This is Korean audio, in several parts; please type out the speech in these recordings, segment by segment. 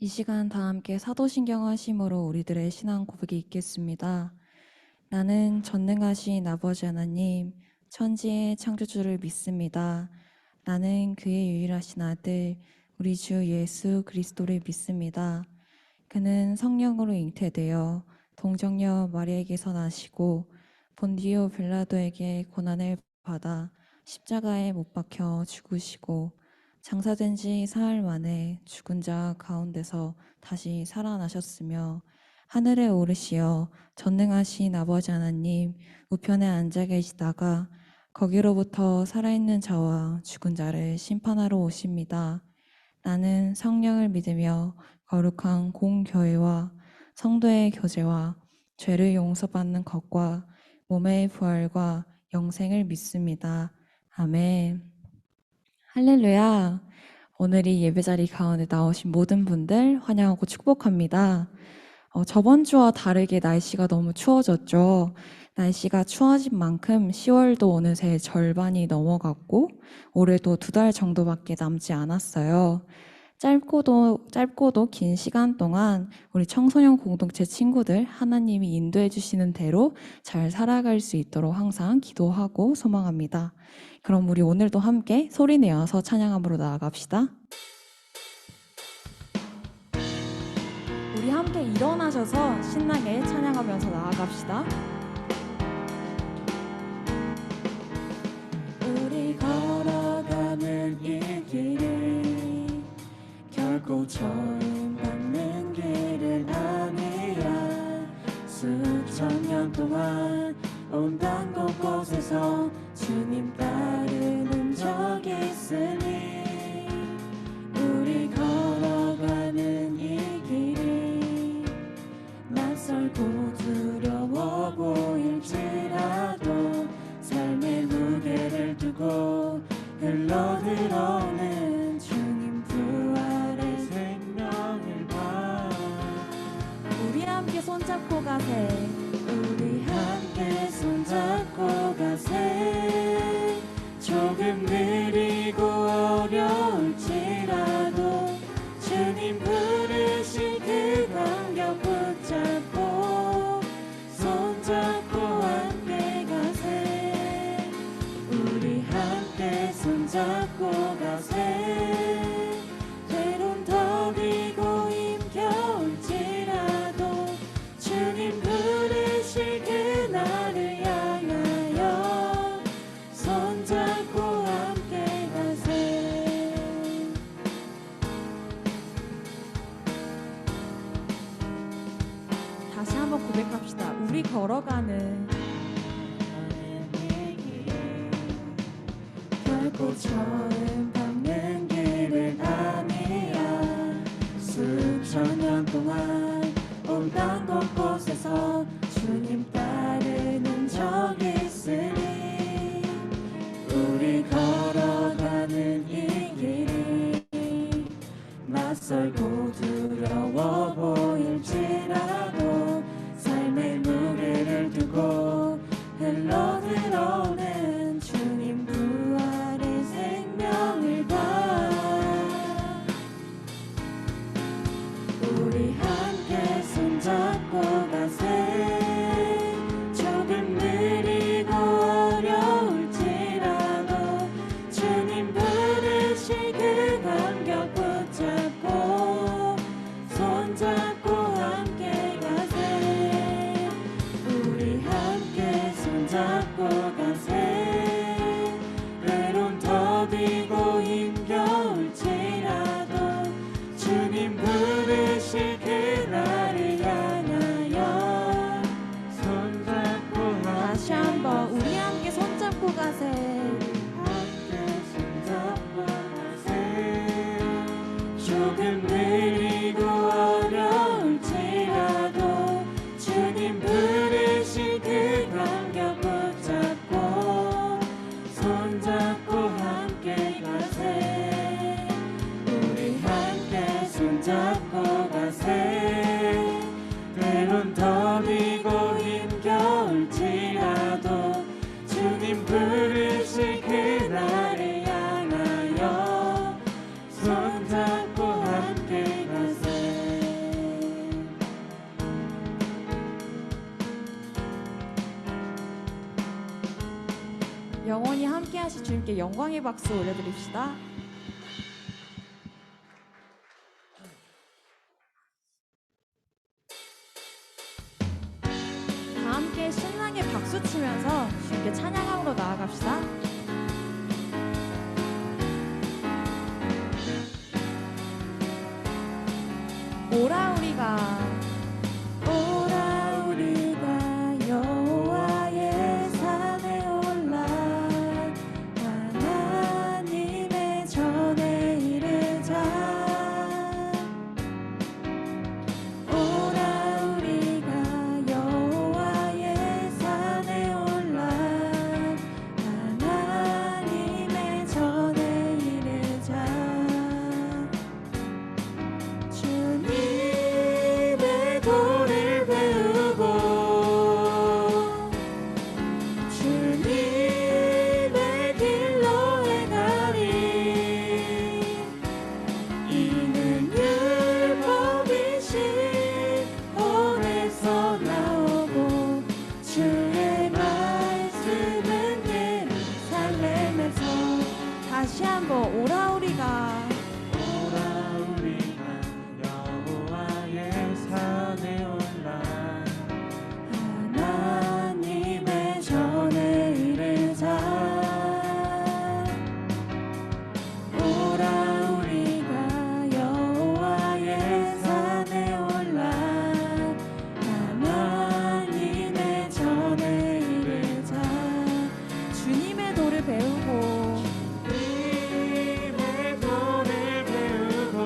이 시간 다 함께 사도신경 하심으로 우리들의 신앙 고백이 있겠습니다. 나는 전능하신 아버지 하나님, 천지의 창조주를 믿습니다. 나는 그의 유일하신 아들, 우리 주 예수 그리스도를 믿습니다. 그는 성령으로 잉태되어 동정녀 마리아에게서 나시고 본디오 빌라도에게 고난을 받아 십자가에 못 박혀 죽으시고 장사된 지 사흘 만에 죽은 자 가운데서 다시 살아나셨으며 하늘에 오르시어 전능하신 아버지 하나님 우편에 앉아 계시다가 거기로부터 살아있는 자와 죽은 자를 심판하러 오십니다. 나는 성령을 믿으며 거룩한 공교회와 성도의 교제와 죄를 용서받는 것과 몸의 부활과 영생을 믿습니다. 아멘. 할렐루야. 오늘 이 예배자리 가운데 나오신 모든 분들 환영하고 축복합니다. 저번 주와 다르게 날씨가 너무 추워졌죠. 날씨가 추워진 만큼 10월도 어느새 절반이 넘어갔고 올해도 2달 정도밖에 남지 않았어요. 짧고도 긴 시간 동안 우리 청소년 공동체 친구들 하나님이 인도해 주시는 대로 잘 살아갈 수 있도록 항상 기도하고 소망합니다. 그럼 우리 오늘도 함께 소리내어서 찬양함으로 나아갑시다. 우리 함께 일어나셔서 신나게 찬양하면서 나아갑시다. 우리 걸어가는 이 길이 결코 처음 밟는 길은 아니야. 수천 년 동안 온당 곳곳에서 주님 따르는 적이 있으니 우리 걸어가는 이 길이 낯설고 두려워 보일지라도 삶의 무게를 두고 흘러들어오는 주님 부활의 생명을 봐. 우리 함께 손잡고 가세. 우리 함께 손잡고 가세. 조금 느리고 어려울지라도 주님 부르신 그 간격 붙잡고 손잡고 함께 가세. 우리 함께 손잡고 가세. 때론 더디고 힘겨울지라도 주님 부르실 그날을 향하여 손잡고 함께 가세. 다시 한번 고백합시다. 우리 걸어가는 결코 처음 밟는 길은 아니야. 수천 년 동안 온당 곳곳에서 주님 따르는 적이 있으니 우리 걸어가는 이 길이 낯설고 두려워 보일지라도 삶의 무게를 두고 흘러들어오는 주님 부활의 생명을 봐. 우리 함께 손잡고 가세. 조금 느리고 어려울지라도 주님 부르실 그 간격 붙잡고 손잡고 함께 가세. 우리 함께 손잡고 가세. 때론 더디고 힘겨울지라도 주님 부르실 그날을 향하여 손잡고 다시 한번 우리 함께 손잡고 가세. 함께 손잡고 가세. 조금 느리고 어려울지라도 주님 부르실 그 간격 붙잡고 손잡고 함께 가세. 우리 함께 손잡고 가세. 때론 더디고 힘겨울지라도 주님 부르실 그날을 향하여 손잡고 함께 가세. 영원히 함께 하실 주님께 영광의 박수 올려드립시다. 다 함께 신나게 박수 치면서 주님께 찬양함으로 나아갑시다. 오라 우리가 여호와의 산에 올라 하나님의 전에 이르자. 오라 우리가 여호와의 산에 올라 하나님의 전에 이르자. 주님의 도를 배우고 주님의 길로 행하리. 이는 율법이신 오래서 나오고 주의 말씀은 예루살렘에서. 다시 한번 오라 우리가 여호와의 산에 올라 하나님의 전에 이르자. 오라 우리가 여호와의 산에 올라 하나님의 전에 이르자. 주님의 도를 배우고 주님의 도를 배우고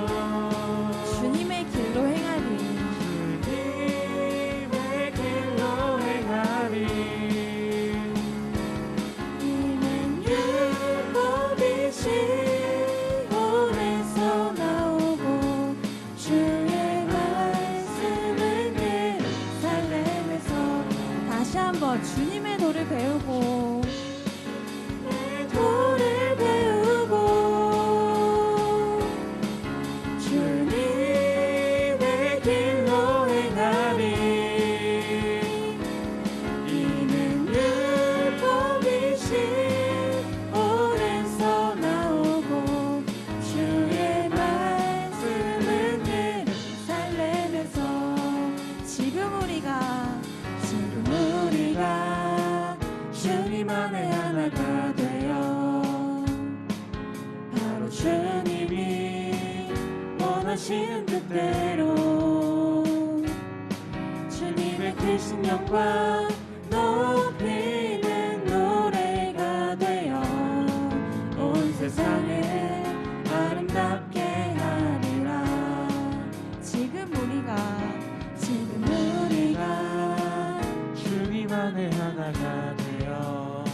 주님의 길로 행하리. 주님의 길로 행하리. 이는 율법이신 오래서 나오고 주의 말씀은 예루살렘에서. 다시 한번 주님의 도를 배우고 도를 배우고 주님의 길로 행하리. 이는 율법이신 오래서 나오고 주의 말씀은 예루살렘에서. 지금 우리가 주님 안에 하나가 되어 바로 주님이 원하시는 뜻대로 주님의 크신 영광 높이는 노래가 되어 온 세상에 아름답게 하리라. 지금 우리가 주님 안에 하나가 되어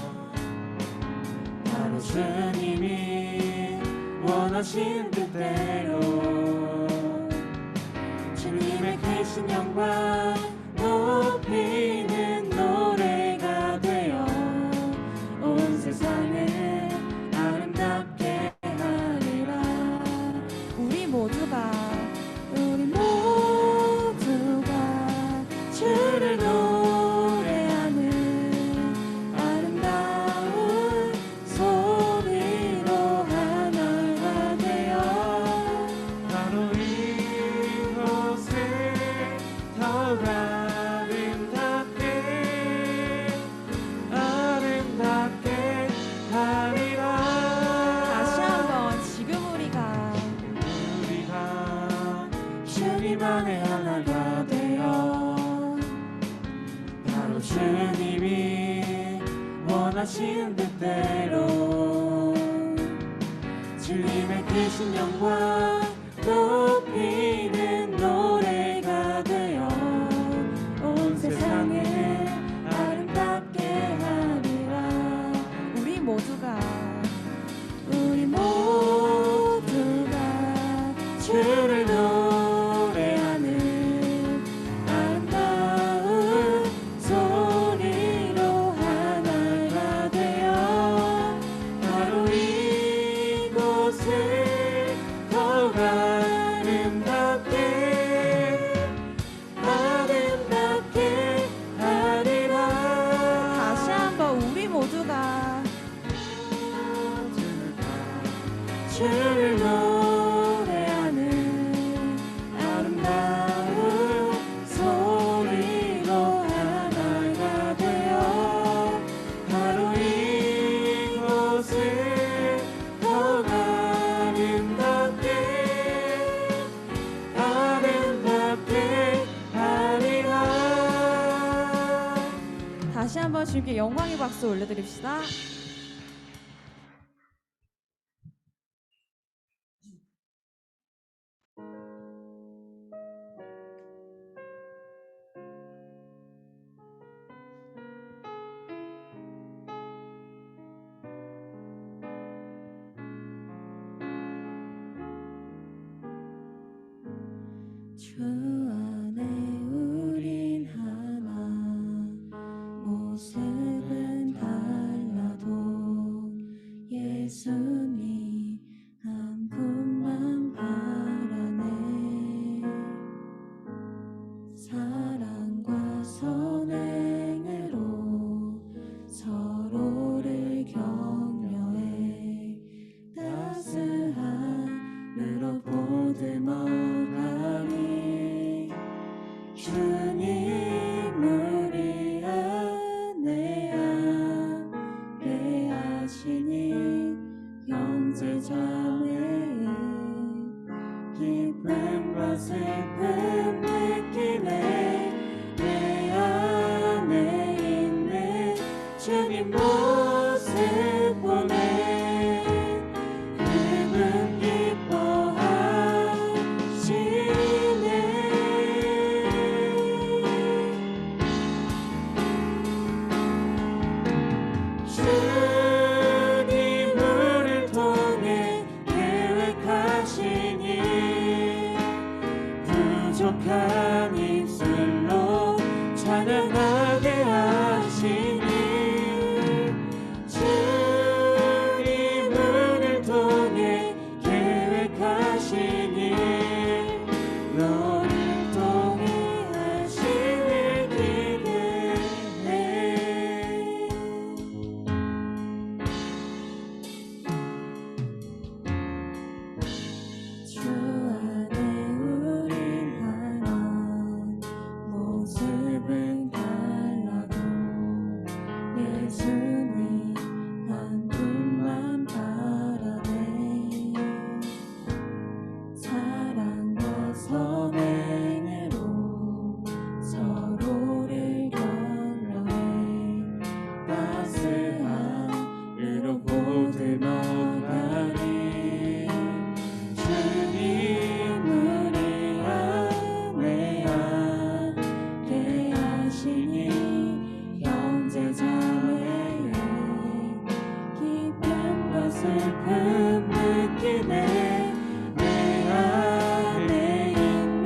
바로 주님이 원하신 뜻대로 주님의 크신 영광 높이는 노래가 되어 온 세상에 아름답게 하리라. 우리 모두가 주를 노래하는 아름다운 소리로 하나가 되어 바로 이곳에 더욱 아름답게 하리라. 다시 한번 지금 우리가 주님 안에 하나가 되어 바로 주님이 원하신 뜻대로 주님의 크신 영광 높이는 노래가 되어 온 세상에 아름답게 하리라. 우리 모두가 주를 노래하는 아름다운 소리로 하나가 되어 바로 이곳을 더욱 주님께 영광의 박수 올려드립시다. 주 안에 우린 하나, 모습은 달라도 예수님 한 분만 바라네. 사랑과 선행으로 서로를 격려해 따스함으로 보듬어가니 주님 우리 안에 함께 하시니 형제자매의 기쁨과 슬픔 느끼네. 내 안에 있는 주님 모습 보네. 그분 주님 우리를 통해 계획하시니 부족한 입술로 찬양하게 하시니 주님 우리를 통해 계획하시니 너를 통해 하시길 기대해. 주 안에 우린 하나, 모습은 달라도 예수님 한 분만 바라네. 사랑과 선행으로 서로를 격려해 따스함으로 보듬어가니 주님 우리 안에 함께 하시니 형제자매의 기쁨과 슬픔 느끼네. 내 안에 있는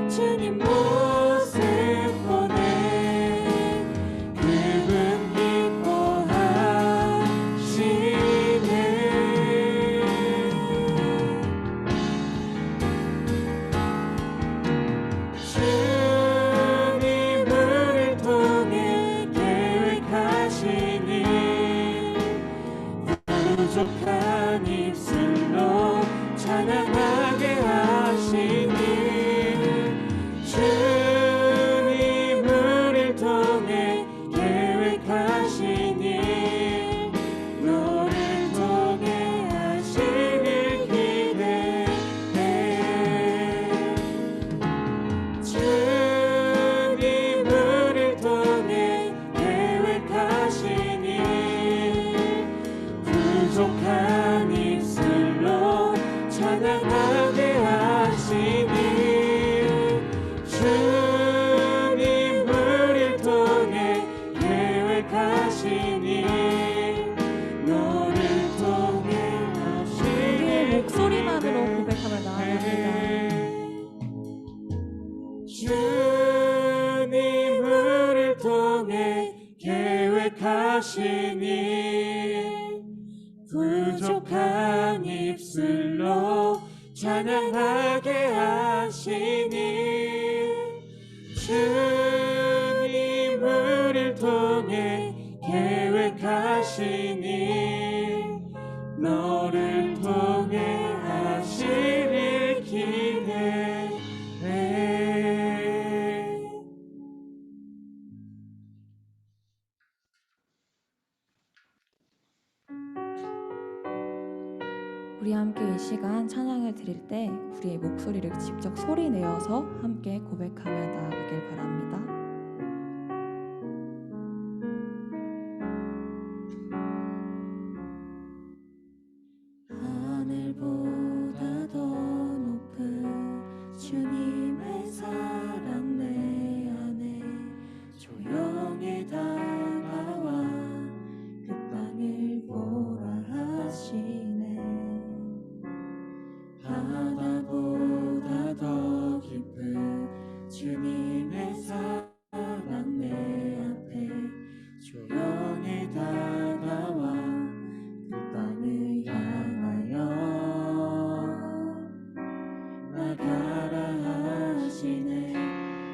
주님 모습 보네. 그분 기뻐하시네. 주님 우리를 통해 계획하시니 부족한 입술로 찬양하게 하시니 주님 우리를 통해 계획하시니 너를 통해 하시길 기대해. 주님 우리를 통해 계획하시니 부족한 입술로 찬양하게 하시니 주님 우리를 통해 계획하시니 너를 통해 하시니 우리의 목소리만으로 고백하며 나아갑니다. 주님 우리를 통해 계획하시니 부족한 입술로 찬양하게 하시니 주님 우리를 통해 계획하시니 너를 통해 하시길 기대해. 우리 함께 이 시간 찬양을 드릴 때 우리의 목소리를 직접 소리 내어서 함께 고백하며 나아가길 바랍니다. 나가라 하시네.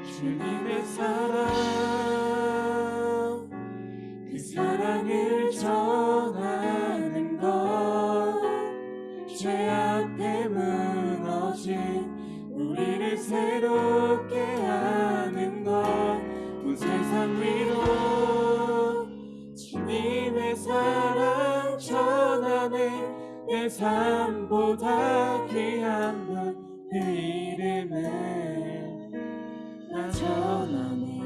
주님의 사랑, 그 사랑을 전하는 것, 죄 앞에 무너진 우리를 새롭게 하는 것, 온 세상 위로 주님의 사랑 전하네. 내 삶보다 귀한 것, 그 이름을 나 전하네.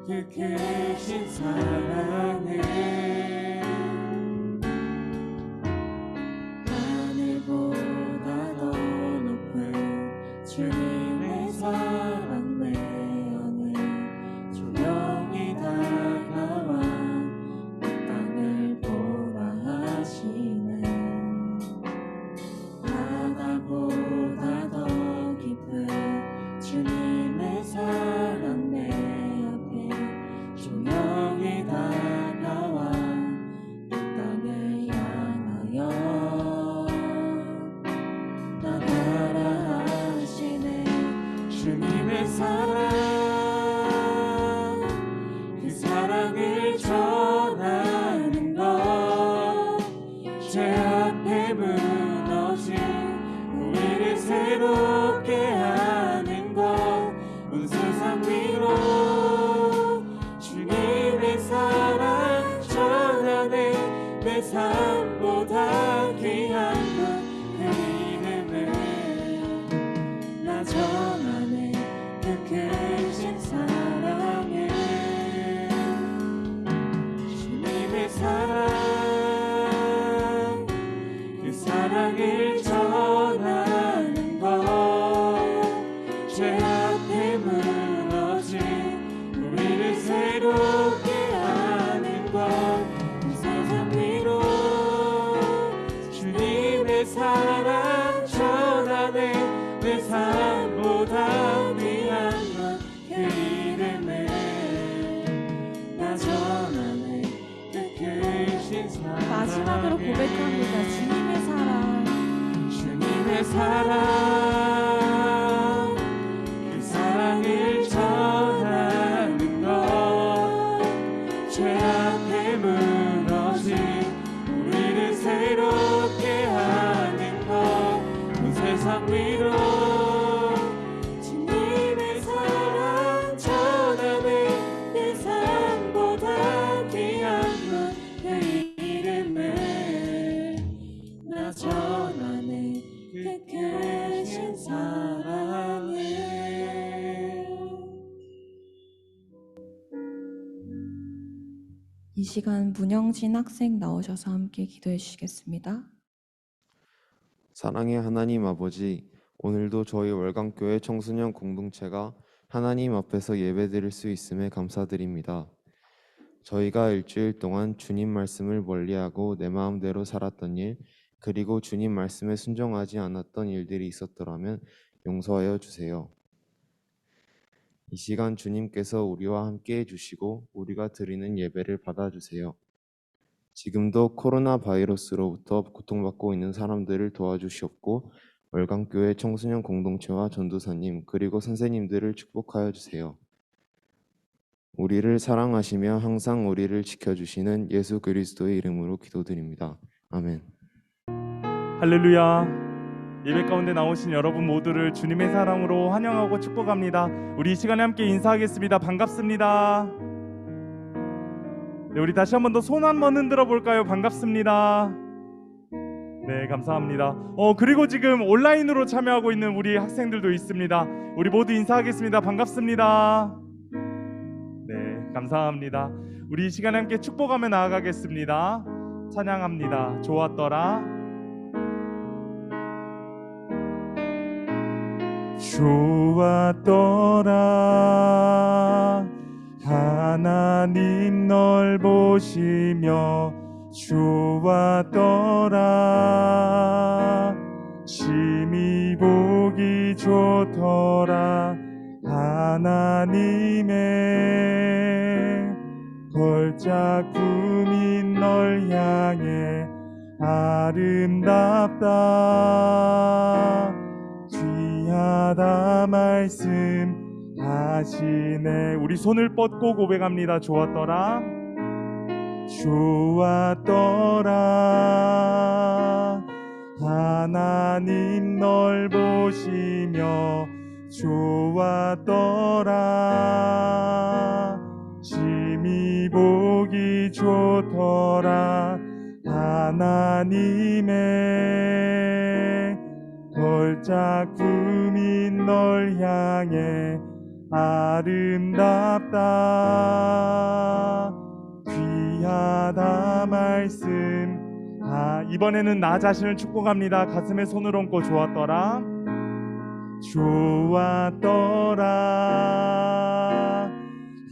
그 크신 사랑을 하늘보다 더 높은 주님의 사랑, 내 안에 조용히 다가와 이 땅을 보라 하시네. 바다보다 더 깊은 주님의 사랑, 내 앞에 조용히 다가와 이 땅을 향하여 나가라 하시네. 주님의 사랑, 그 사랑을 전하는 것, 죄 앞에 무너진 우리를 새롭게 하는 것, 온 세상 위로 주님의 사랑 전하네. 내 삶보다 귀한 것, 그 이름을 나 전하네. 그 크신 사랑을, 주님의 사랑, 그 사랑을 전하는 것, 죄 앞에 무너진 우리를 새롭게 하는 것, 이 세상 위로 주님의 사랑 전하네. 내 삶보다 귀한 것, 그 이름을 나 전하네. 그 크신 사랑. 마지막으로 고백합니다. 주님의 사랑, 주님의 사랑, 그 사랑을 전하는 것, 죄 앞에 무너진 우리를 새롭게 하는 것, 온 세상 위로 주님의 사랑 전하네. 내 삶보다 귀한 것, 그 이름을 나 전하네. 그 크신 사랑을. 이 시간 문영진 학생 나오셔서 함께 기도해 주시겠습니다. 사랑의 하나님 아버지, 오늘도 저희 월강교회 청소년 공동체가 하나님 앞에서 예배드릴 수 있음에 감사드립니다. 저희가 일주일 동안 주님 말씀을 멀리하고 내 마음대로 살았던 일, 그리고 주님 말씀에 순종하지 않았던 일들이 있었더라면 용서하여 주세요. 이 시간 주님께서 우리와 함께 해주시고 우리가 드리는 예배를 받아주세요. 지금도 코로나 바이러스로부터 고통받고 있는 사람들을 도와주시옵고 월강교회 청소년 공동체와 전도사님 그리고 선생님들을 축복하여 주세요. 우리를 사랑하시며 항상 우리를 지켜주시는 예수 그리스도의 이름으로 기도드립니다. 아멘. 할렐루야. 예배 가운데 나오신 여러분 모두를 주님의 사랑으로 환영하고 축복합니다. 우리 이 시간에 함께 인사하겠습니다. 반갑습니다. 네, 우리 다시 한 번 더 손 한번 흔들어 볼까요? 반갑습니다. 네, 감사합니다. 그리고 지금 온라인으로 참여하고 있는 우리 학생들도 있습니다. 우리 모두 인사하겠습니다. 반갑습니다. 네, 감사합니다. 우리 이 시간에 함께 축복하며 나아가겠습니다. 찬양합니다. 좋았더라. 좋았더라. 하나님 널 보시며 좋았더라. 심히 보기 좋더라. 하나님의 걸작품인 널 향해 아름답다. 귀한 귀하다 말씀하시네. 우리 손을 뻗고 고백합니다. 좋았더라. 좋았더라. 하나님 널 보시며 좋았더라. 심히 보기 좋더라. 하나님의 걸작품인 널 향해 아름답다. 귀하다 말씀. 이번에는 나 자신을 축복합니다. 가슴에 손을 얹고 좋았더라. 좋았더라.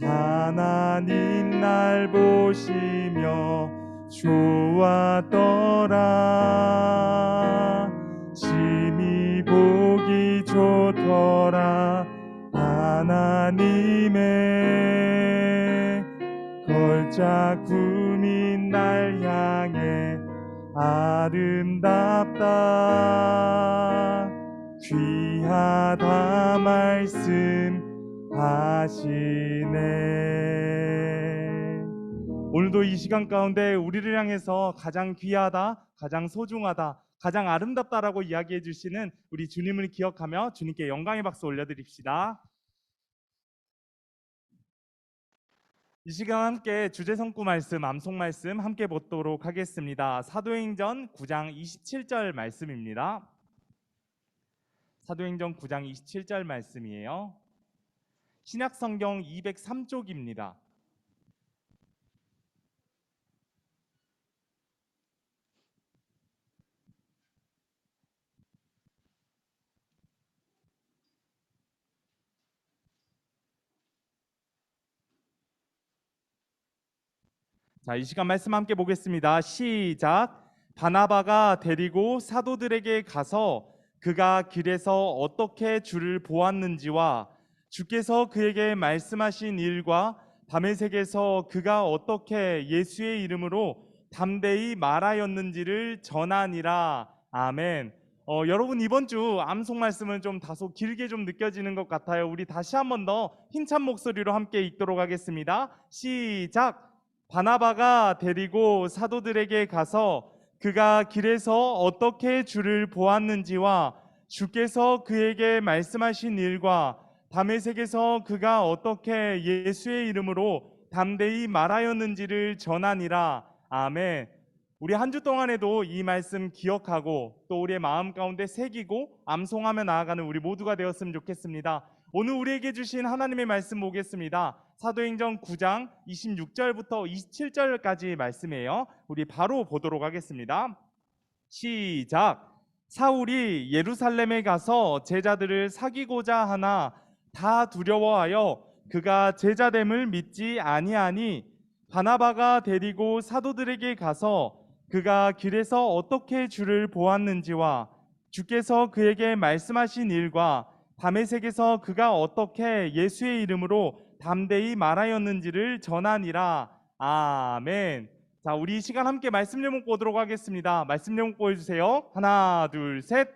하나님 날 보시며 좋았더라. 심히 보기 좋더라. 하나님의 걸작품인 날 향해 아름답다. 귀하다 말씀하시네. 오늘도 이 시간 가운데 우리를 향해서 가장 귀하다, 가장 소중하다, 가장 아름답다라고 이야기해 주시는 우리 주님을 기억하며 주님께 영광의 박수 올려드립시다. 이 시간 함께 주제 성구 말씀, 암송 말씀 함께 보도록 하겠습니다. 사도행전 9장 27절 말씀입니다. 사도행전 9장 27절 말씀이에요. 신약성경 203쪽입니다. 자, 이 시간 말씀 함께 보겠습니다. 시작. 바나바가 데리고 사도들에게 가서 그가 길에서 어떻게 주를 보았는지와 주께서 그에게 말씀하신 일과 다메섹에서 그가 어떻게 예수의 이름으로 담대히 말하였는지를 전하니라. 아멘. 여러분, 이번 주 암송 말씀은 좀 다소 길게 좀 느껴지는 것 같아요. 우리 다시 한 번 더 힘찬 목소리로 함께 읽도록 하겠습니다. 시작. 바나바가 데리고 사도들에게 가서 그가 길에서 어떻게 주를 보았는지와 주께서 그에게 말씀하신 일과 다메섹에서 그가 어떻게 예수의 이름으로 담대히 말하였는지를 전하니라. 아멘. 우리 한 주 동안에도 이 말씀 기억하고 또 우리의 마음 가운데 새기고 암송하며 나아가는 우리 모두가 되었으면 좋겠습니다. 오늘 우리에게 주신 하나님의 말씀 보겠습니다. 사도행전 9장 26절부터 27절까지 말씀이에요. 우리 바로 보도록 하겠습니다. 시작. 사울이 예루살렘에 가서 제자들을 사귀고자 하나 다 두려워하여 그가 제자됨을 믿지 아니하니 바나바가 데리고 사도들에게 가서 그가 길에서 어떻게 주를 보았는지와 주께서 그에게 말씀하신 일과 다메섹에서 그가 어떻게 예수의 이름으로 담대히 말하였는지를 전하니라. 아멘. 자, 우리 이 시간 함께 말씀 제목 보도록 하겠습니다. 말씀 제목 보여주세요. 하나, 둘, 셋.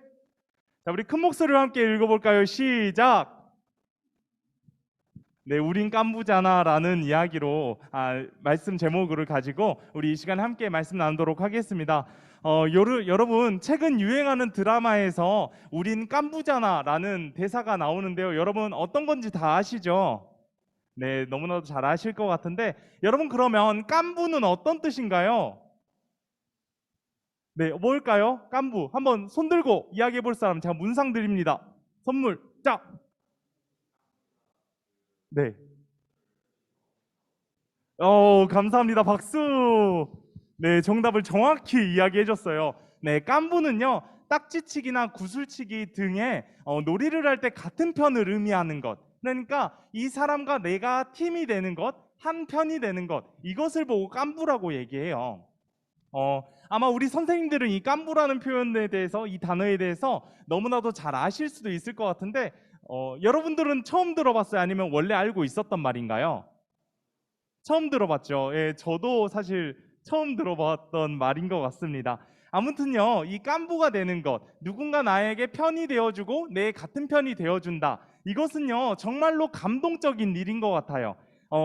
자, 우리 큰 목소리로 함께 읽어볼까요? 시작. 네, 우린 깐부잖아라는 이야기로 말씀 제목을 가지고 우리 이 시간 함께 말씀 나누도록 하겠습니다. 여러분, 최근 유행하는 드라마에서 우린 깐부잖아라는 대사가 나오는데요. 여러분, 어떤 건지 다 아시죠? 네, 너무나도 잘 아실 것 같은데, 여러분, 그러면 깐부는 어떤 뜻인가요? 네, 뭘까요? 깐부. 한번 손 들고 이야기해 볼 사람 제가 문상 드립니다. 선물 짝. 네. 감사합니다. 박수. 네, 정답을 정확히 이야기해 줬어요. 네, 깐부는요, 딱지치기나 구슬치기 등의 놀이를 할 때 같은 편을 의미하는 것. 그러니까 이 사람과 내가 팀이 되는 것, 한 편이 되는 것, 이것을 보고 깐부라고 얘기해요. 아마 우리 선생님들은 이 깐부라는 표현에 대해서, 이 단어에 대해서 너무나도 잘 아실 수도 있을 것 같은데, 여러분들은 처음 들어봤어요? 아니면 원래 알고 있었던 말인가요? 처음 들어봤죠. 예, 저도 사실 처음 들어봤던 말인 것 같습니다. 아무튼요, 이 깐부가 되는 것, 누군가 나에게 편이 되어주고 내 같은 편이 되어준다. 이것은요, 정말로 감동적인 일인 것 같아요.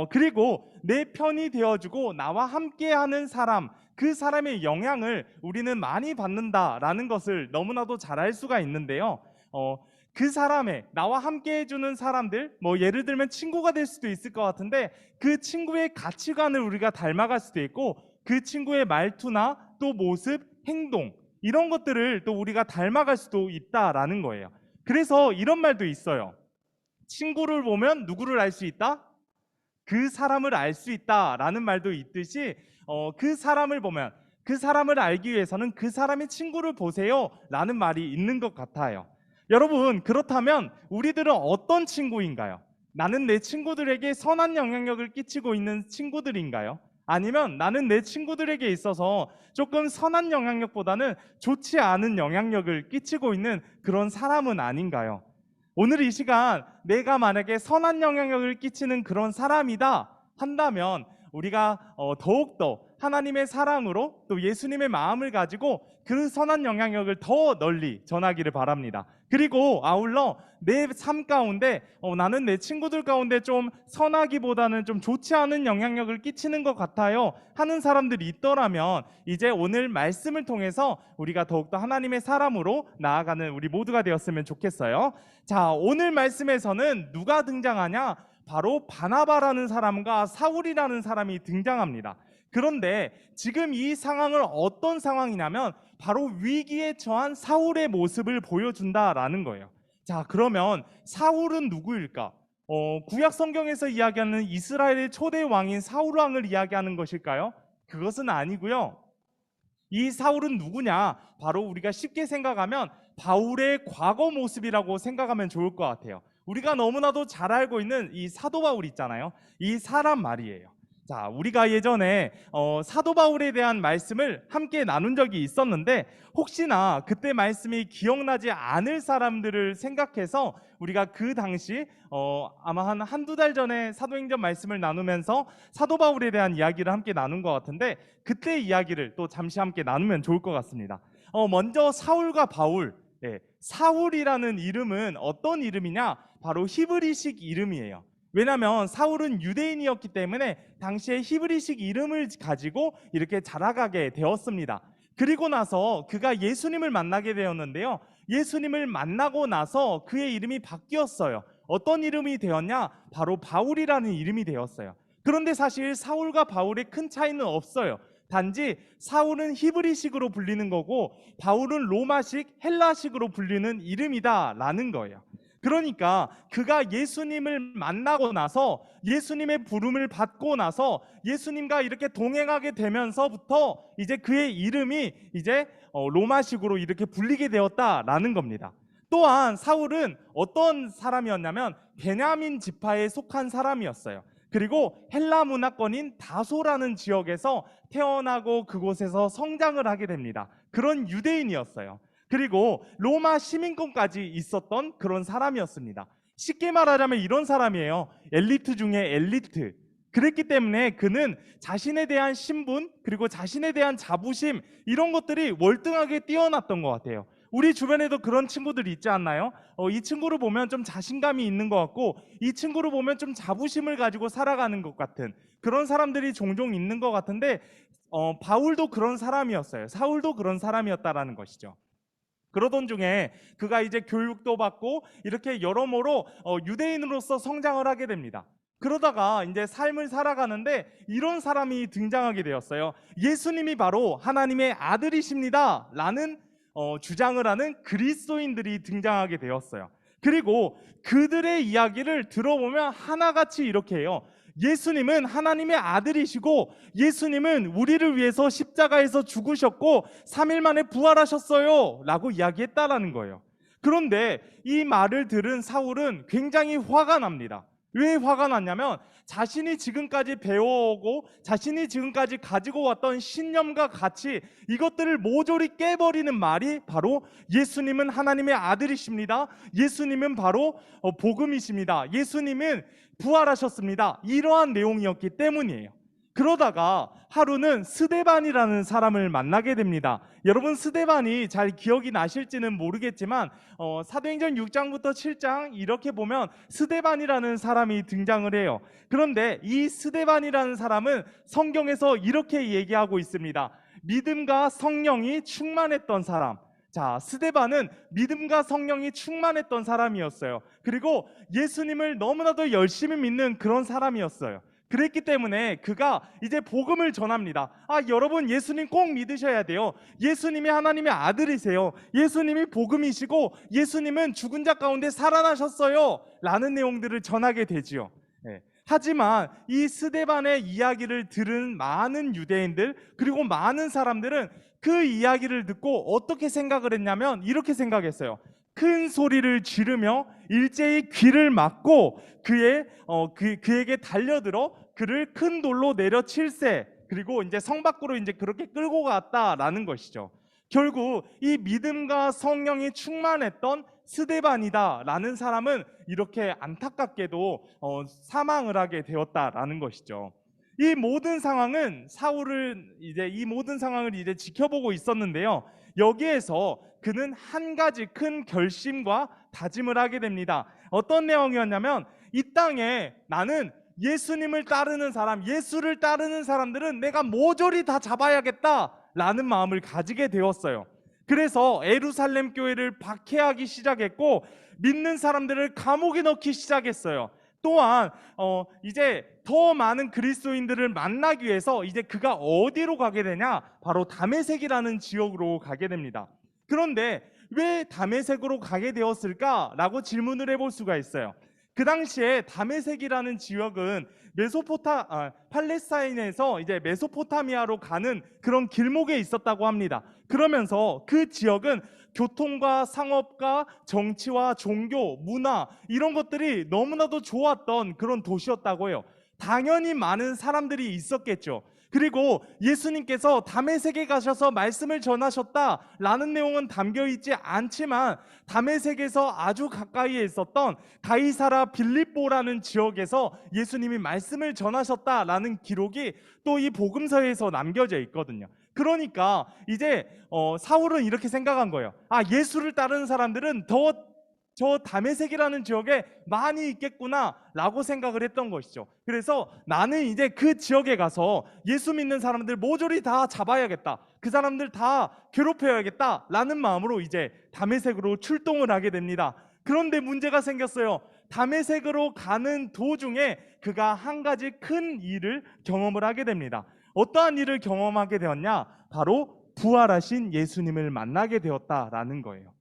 그리고 내 편이 되어주고 나와 함께하는 사람, 그 사람의 영향을 우리는 많이 받는다라는 것을 너무나도 잘 알 수가 있는데요. 그 사람의 나와 함께 해주는 사람들, 뭐 예를 들면 친구가 될 수도 있을 것 같은데 그 친구의 가치관을 우리가 닮아갈 수도 있고 그 친구의 말투나 또 모습, 행동 이런 것들을 또 우리가 닮아갈 수도 있다라는 거예요. 그래서 이런 말도 있어요. 친구를 보면 누구를 알 수 있다? 그 사람을 알 수 있다라는 말도 있듯이 그 사람을 보면 그 사람을 알기 위해서는 그 사람의 친구를 보세요 라는 말이 있는 것 같아요. 여러분, 그렇다면 우리들은 어떤 친구인가요? 나는 내 친구들에게 선한 영향력을 끼치고 있는 친구들인가요? 아니면 나는 내 친구들에게 있어서 조금 선한 영향력보다는 좋지 않은 영향력을 끼치고 있는 그런 사람은 아닌가요? 오늘 이 시간 내가 만약에 선한 영향력을 끼치는 그런 사람이다 한다면 우리가 더욱더 하나님의 사랑으로 또 예수님의 마음을 가지고 그 선한 영향력을 더 널리 전하기를 바랍니다. 그리고 아울러 내 삶 가운데 나는 내 친구들 가운데 좀 선하기보다는 좀 좋지 않은 영향력을 끼치는 것 같아요 하는 사람들이 있더라면 이제 오늘 말씀을 통해서 우리가 더욱더 하나님의 사람으로 나아가는 우리 모두가 되었으면 좋겠어요. 자, 오늘 말씀에서는 누가 등장하냐? 바로 바나바라는 사람과 사울이라는 사람이 등장합니다. 그런데 지금 이 상황은 어떤 상황이냐면 바로 위기에 처한 사울의 모습을 보여준다라는 거예요. 자, 그러면 사울은 누구일까? 구약 성경에서 이야기하는 이스라엘의 초대 왕인 사울 왕을 이야기하는 것일까요? 그것은 아니고요. 이 사울은 누구냐? 바로 우리가 쉽게 생각하면 바울의 과거 모습이라고 생각하면 좋을 것 같아요. 우리가 너무나도 잘 알고 있는 이 사도 바울 있잖아요. 이 사람 말이에요. 자, 우리가 예전에 사도 바울에 대한 말씀을 함께 나눈 적이 있었는데 혹시나 그때 말씀이 기억나지 않을 사람들을 생각해서 우리가 그 당시 아마 한두 달 전에 사도행전 말씀을 나누면서 사도 바울에 대한 이야기를 함께 나눈 것 같은데 그때 이야기를 또 잠시 함께 나누면 좋을 것 같습니다. 먼저 사울과 바울, 사울이라는 이름은 어떤 이름이냐? 바로 히브리식 이름이에요. 왜냐하면 사울은 유대인이었기 때문에 당시에 히브리식 이름을 가지고 이렇게 자라가게 되었습니다. 그리고 나서 그가 예수님을 만나게 되었는데요. 예수님을 만나고 나서 그의 이름이 바뀌었어요. 어떤 이름이 되었냐? 바로 바울이라는 이름이 되었어요. 그런데 사실 사울과 바울의 큰 차이는 없어요. 단지 사울은 히브리식으로 불리는 거고 바울은 로마식, 헬라식으로 불리는 이름이다라는 거예요. 그러니까 그가 예수님을 만나고 나서 예수님의 부름을 받고 나서 예수님과 이렇게 동행하게 되면서부터 이제 그의 이름이 이제 로마식으로 이렇게 불리게 되었다라는 겁니다. 또한 사울은 어떤 사람이었냐면 베냐민 지파에 속한 사람이었어요. 그리고 헬라 문화권인 다소라는 지역에서 태어나고 그곳에서 성장을 하게 됩니다. 그런 유대인이었어요. 그리고 로마 시민권까지 있었던 그런 사람이었습니다. 쉽게 말하자면 이런 사람이에요. 엘리트 중에 엘리트. 그랬기 때문에 그는 자신에 대한 신분 그리고 자신에 대한 자부심 이런 것들이 월등하게 뛰어났던 것 같아요. 우리 주변에도 그런 친구들이 있지 않나요? 이 친구를 보면 좀 자신감이 있는 것 같고 이 친구를 보면 좀 자부심을 가지고 살아가는 것 같은 그런 사람들이 종종 있는 것 같은데 바울도 그런 사람이었어요. 사울도 그런 사람이었다라는 것이죠. 그러던 중에 그가 이제 교육도 받고 이렇게 여러모로 유대인으로서 성장을 하게 됩니다. 그러다가 이제 삶을 살아가는데 이런 사람이 등장하게 되었어요. 예수님이 바로 하나님의 아들이십니다 라는 주장을 하는 그리스도인들이 등장하게 되었어요. 그리고 그들의 이야기를 들어보면 하나같이 이렇게 해요. 예수님은 하나님의 아들이시고 예수님은 우리를 위해서 십자가에서 죽으셨고 3일 만에 부활하셨어요 라고 이야기했다라는 거예요. 그런데 이 말을 들은 사울은 굉장히 화가 납니다. 왜 화가 났냐면 자신이 지금까지 배워오고 자신이 지금까지 가지고 왔던 신념과 가치 이것들을 모조리 깨버리는 말이 바로 예수님은 하나님의 아들이십니다. 예수님은 바로 복음이십니다. 예수님은 부활하셨습니다. 이러한 내용이었기 때문이에요. 그러다가 하루는 스데반이라는 사람을 만나게 됩니다. 여러분, 스데반이 잘 기억이 나실지는 모르겠지만 사도행전 6장부터 7장 이렇게 보면 스데반이라는 사람이 등장을 해요. 그런데 이 스데반이라는 사람은 성경에서 이렇게 얘기하고 있습니다. 믿음과 성령이 충만했던 사람. 자, 스데반은 믿음과 성령이 충만했던 사람이었어요. 그리고 예수님을 너무나도 열심히 믿는 그런 사람이었어요. 그랬기 때문에 그가 이제 복음을 전합니다. 여러분, 예수님 꼭 믿으셔야 돼요. 예수님이 하나님의 아들이세요. 예수님이 복음이시고 예수님은 죽은 자 가운데 살아나셨어요. 라는 내용들을 전하게 되지요. 네. 하지만 이 스데반의 이야기를 들은 많은 유대인들 그리고 많은 사람들은 그 이야기를 듣고 어떻게 생각을 했냐면 이렇게 생각했어요. 큰 소리를 지르며 일제히 귀를 막고 그에게 달려들어 그를 큰 돌로 내려칠세. 그리고 이제 성 밖으로 이제 그렇게 끌고 갔다라는 것이죠. 결국 이 믿음과 성령이 충만했던 스데반이다라는 사람은 이렇게 안타깝게도 사망을 하게 되었다라는 것이죠. 이 모든 상황을 이제 지켜보고 있었는데요. 여기에서 그는 한 가지 큰 결심과 다짐을 하게 됩니다. 어떤 내용이었냐면 이 땅에 나는 예수님을 따르는 사람, 예수를 따르는 사람들은 내가 모조리 다 잡아야겠다라는 마음을 가지게 되었어요. 그래서 예루살렘 교회를 박해하기 시작했고 믿는 사람들을 감옥에 넣기 시작했어요. 또한 이제 더 많은 그리스도인들을 만나기 위해서 이제 그가 어디로 가게 되냐? 바로 다메섹이라는 지역으로 가게 됩니다. 그런데 왜 다메섹으로 가게 되었을까라고 질문을 해볼 수가 있어요. 그 당시에 다메섹이라는 지역은 팔레스타인에서 이제 메소포타미아로 가는 그런 길목에 있었다고 합니다. 그러면서 그 지역은 교통과 상업과 정치와 종교, 문화 이런 것들이 너무나도 좋았던 그런 도시였다고 해요. 당연히 많은 사람들이 있었겠죠. 그리고 예수님께서 다메섹에 가셔서 말씀을 전하셨다라는 내용은 담겨 있지 않지만 다메섹에서 아주 가까이에 있었던 가이사라 빌립보라는 지역에서 예수님이 말씀을 전하셨다라는 기록이 또 이 복음서에서 남겨져 있거든요. 그러니까 이제 사울은 이렇게 생각한 거예요. 예수를 따르는 사람들은 저 다메섹이라는 지역에 많이 있겠구나 라고 생각을 했던 것이죠. 그래서 나는 이제 그 지역에 가서 예수 믿는 사람들 모조리 다 잡아야겠다, 그 사람들 다 괴롭혀야겠다 라는 마음으로 이제 다메섹으로 출동을 하게 됩니다. 그런데 문제가 생겼어요. 다메섹으로 가는 도중에 그가 한 가지 큰 일을 경험을 하게 됩니다. 어떠한 일을 경험하게 되었냐? 바로 부활하신 예수님을 만나게 되었다라는 거예요.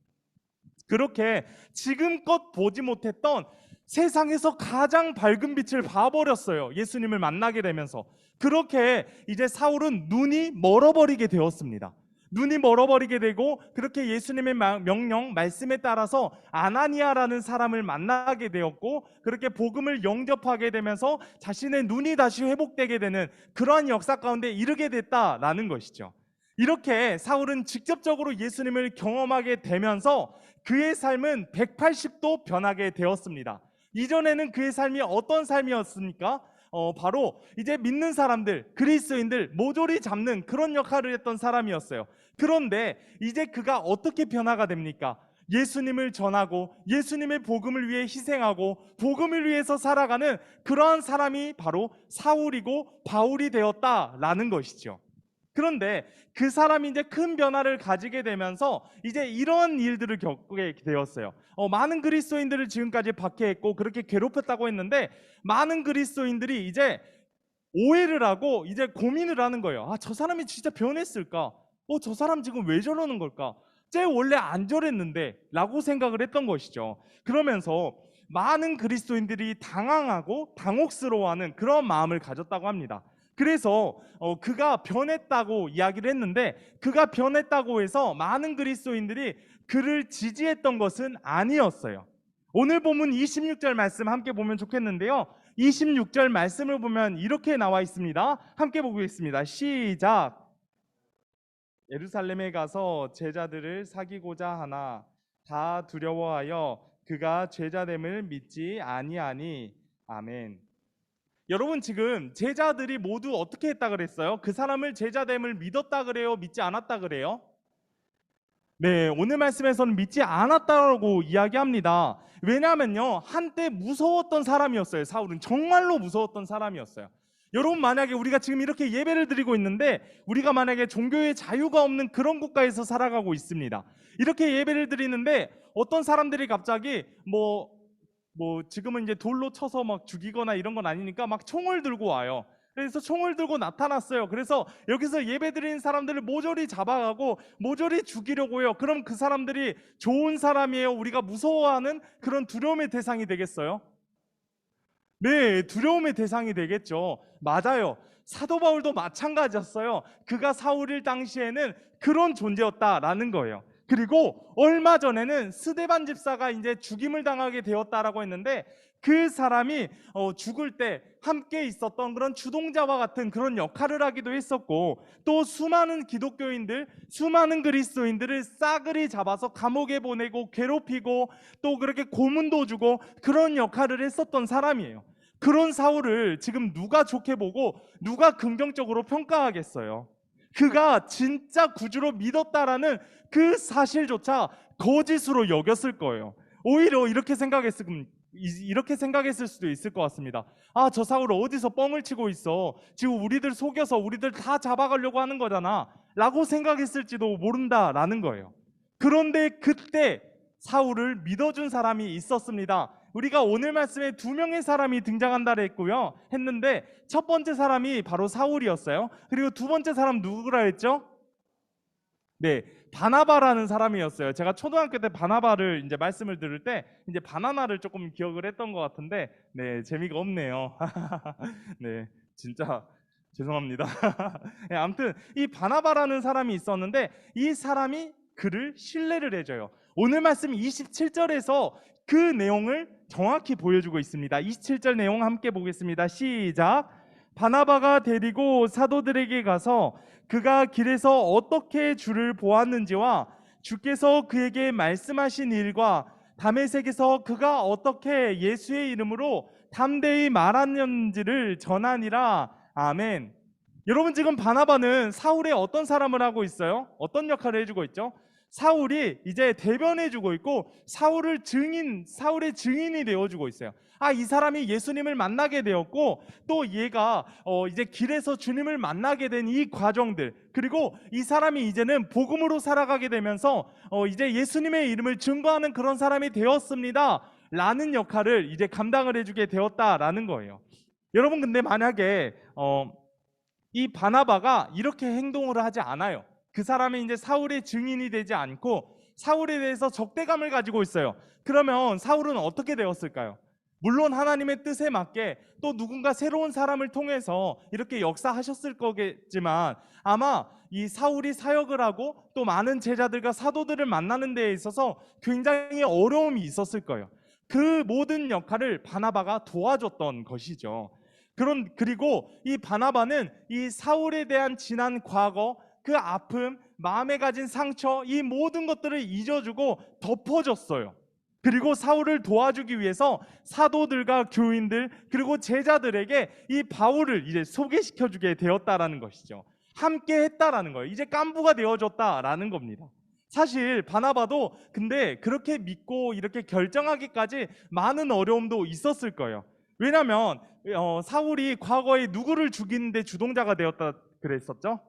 그렇게 지금껏 보지 못했던 세상에서 가장 밝은 빛을 봐버렸어요. 예수님을 만나게 되면서. 그렇게 이제 사울은 눈이 멀어버리게 되었습니다. 눈이 멀어버리게 되고 그렇게 예수님의 명령, 말씀에 따라서 아나니아라는 사람을 만나게 되었고 그렇게 복음을 영접하게 되면서 자신의 눈이 다시 회복되게 되는 그러한 역사 가운데 이르게 됐다라는 것이죠. 이렇게 사울은 직접적으로 예수님을 경험하게 되면서 그의 삶은 180도 변하게 되었습니다. 이전에는 그의 삶이 어떤 삶이었습니까? 바로 이제 믿는 사람들, 그리스도인들 모조리 잡는 그런 역할을 했던 사람이었어요. 그런데 이제 그가 어떻게 변화가 됩니까? 예수님을 전하고 예수님의 복음을 위해 희생하고 복음을 위해서 살아가는 그러한 사람이 바로 사울이고 바울이 되었다라는 것이죠. 그런데 그 사람이 이제 큰 변화를 가지게 되면서 이제 이런 일들을 겪게 되었어요. 많은 그리스도인들을 지금까지 박해했고 그렇게 괴롭혔다고 했는데 많은 그리스도인들이 이제 오해를 하고 이제 고민을 하는 거예요. 저 사람이 진짜 변했을까? 저 사람 지금 왜 저러는 걸까? 쟤 원래 안 저랬는데 라고 생각을 했던 것이죠. 그러면서 많은 그리스도인들이 당황하고 당혹스러워하는 그런 마음을 가졌다고 합니다. 그래서 그가 변했다고 이야기를 했는데 그가 변했다고 해서 많은 그리스도인들이 그를 지지했던 것은 아니었어요. 오늘 본문 26절 말씀 함께 보면 좋겠는데요. 26절 말씀을 보면 이렇게 나와 있습니다. 함께 보겠습니다. 시작. 예루살렘에 가서 제자들을 사귀고자 하나 다 두려워하여 그가 제자됨을 믿지 아니하니. 아멘. 여러분 지금 제자들이 모두 어떻게 했다 그랬어요? 그 사람을 제자됨을 믿었다 그래요? 믿지 않았다 그래요? 네, 오늘 말씀에서는 믿지 않았다고 이야기합니다. 왜냐하면요, 한때 무서웠던 사람이었어요. 사울은 정말로 무서웠던 사람이었어요. 여러분, 만약에 우리가 지금 이렇게 예배를 드리고 있는데 우리가 만약에 종교의 자유가 없는 그런 국가에서 살아가고 있습니다. 이렇게 예배를 드리는데 어떤 사람들이 갑자기 지금은 이제 돌로 쳐서 막 죽이거나 이런 건 아니니까 막 총을 들고 와요. 그래서 총을 들고 나타났어요. 그래서 여기서 예배드리는 사람들을 모조리 잡아가고 모조리 죽이려고 해요. 그럼 그 사람들이 좋은 사람이에요? 우리가 무서워하는 그런 두려움의 대상이 되겠어요? 네, 두려움의 대상이 되겠죠. 맞아요. 사도 바울도 마찬가지였어요. 그가 사울일 당시에는 그런 존재였다라는 거예요. 그리고 얼마 전에는 스데반 집사가 이제 죽임을 당하게 되었다라고 했는데 그 사람이 죽을 때 함께 있었던 그런 주동자와 같은 그런 역할을 하기도 했었고, 또 수많은 기독교인들, 수많은 그리스도인들을 싸그리 잡아서 감옥에 보내고 괴롭히고 또 그렇게 고문도 주고 그런 역할을 했었던 사람이에요. 그런 사울을 지금 누가 좋게 보고 누가 긍정적으로 평가하겠어요? 그가 진짜 구주로 믿었다라는 그 사실조차 거짓으로 여겼을 거예요. 오히려 이렇게 생각했을 수도 있을 것 같습니다. 아, 저 사울 어디서 뻥을 치고 있어. 지금 우리들 속여서 우리들 다 잡아가려고 하는 거잖아 라고 생각했을지도 모른다라는 거예요. 그런데 그때 사울을 믿어준 사람이 있었습니다. 우리가 오늘 말씀에 2명의 사람이 등장한다 했는데 첫 번째 사람이 바로 사울이었어요. 그리고 두 번째 사람 누구라 했죠? 네, 바나바라는 사람이었어요. 제가 초등학교 때 바나바를 이제 말씀을 들을 때 이제 바나나를 조금 기억을 했던 것 같은데, 네, 재미가 없네요. 네, 진짜 죄송합니다. 네, 아무튼 이 바나바라는 사람이 있었는데 이 사람이 그를 신뢰를 해줘요. 오늘 말씀 27절에서 그 내용을 정확히 보여주고 있습니다. 27절 내용 함께 보겠습니다. 시작. 바나바가 데리고 사도들에게 가서 그가 길에서 어떻게 주를 보았는지와 주께서 그에게 말씀하신 일과 다메섹에서 그가 어떻게 예수의 이름으로 담대히 말하는지를 전하니라. 아멘. 여러분, 지금 바나바는 사울의 어떤 사람을 하고 있어요? 어떤 역할을 해주고 있죠? 사울이 이제 대변해주고 있고 사울의 증인이 되어주고 있어요. 아, 이 사람이 예수님을 만나게 되었고 또 얘가 이제 길에서 주님을 만나게 된 이 과정들, 그리고 이 사람이 이제는 복음으로 살아가게 되면서 이제 예수님의 이름을 증거하는 그런 사람이 되었습니다 라는 역할을 이제 감당을 해주게 되었다라는 거예요. 여러분, 근데 만약에 이 바나바가 이렇게 행동을 하지 않아요. 그 사람이 이제 사울의 증인이 되지 않고 사울에 대해서 적대감을 가지고 있어요. 그러면 사울은 어떻게 되었을까요? 물론 하나님의 뜻에 맞게 또 누군가 새로운 사람을 통해서 이렇게 역사하셨을 거겠지만 아마 이 사울이 사역을 하고 또 많은 제자들과 사도들을 만나는 데에 있어서 굉장히 어려움이 있었을 거예요. 그 모든 역할을 바나바가 도와줬던 것이죠. 그리고 이 바나바는 이 사울에 대한 지난 과거, 그 아픔, 마음에 가진 상처, 이 모든 것들을 잊어주고 덮어줬어요. 그리고 사울을 도와주기 위해서 사도들과 교인들 그리고 제자들에게 이 바울을 이제 소개시켜주게 되었다라는 것이죠. 함께 했다라는 거예요. 이제 깐부가 되어줬다라는 겁니다. 사실 바나바도 근데 그렇게 믿고 이렇게 결정하기까지 많은 어려움도 있었을 거예요. 왜냐하면 사울이 과거에 누구를 죽이는데 주동자가 되었다 그랬었죠?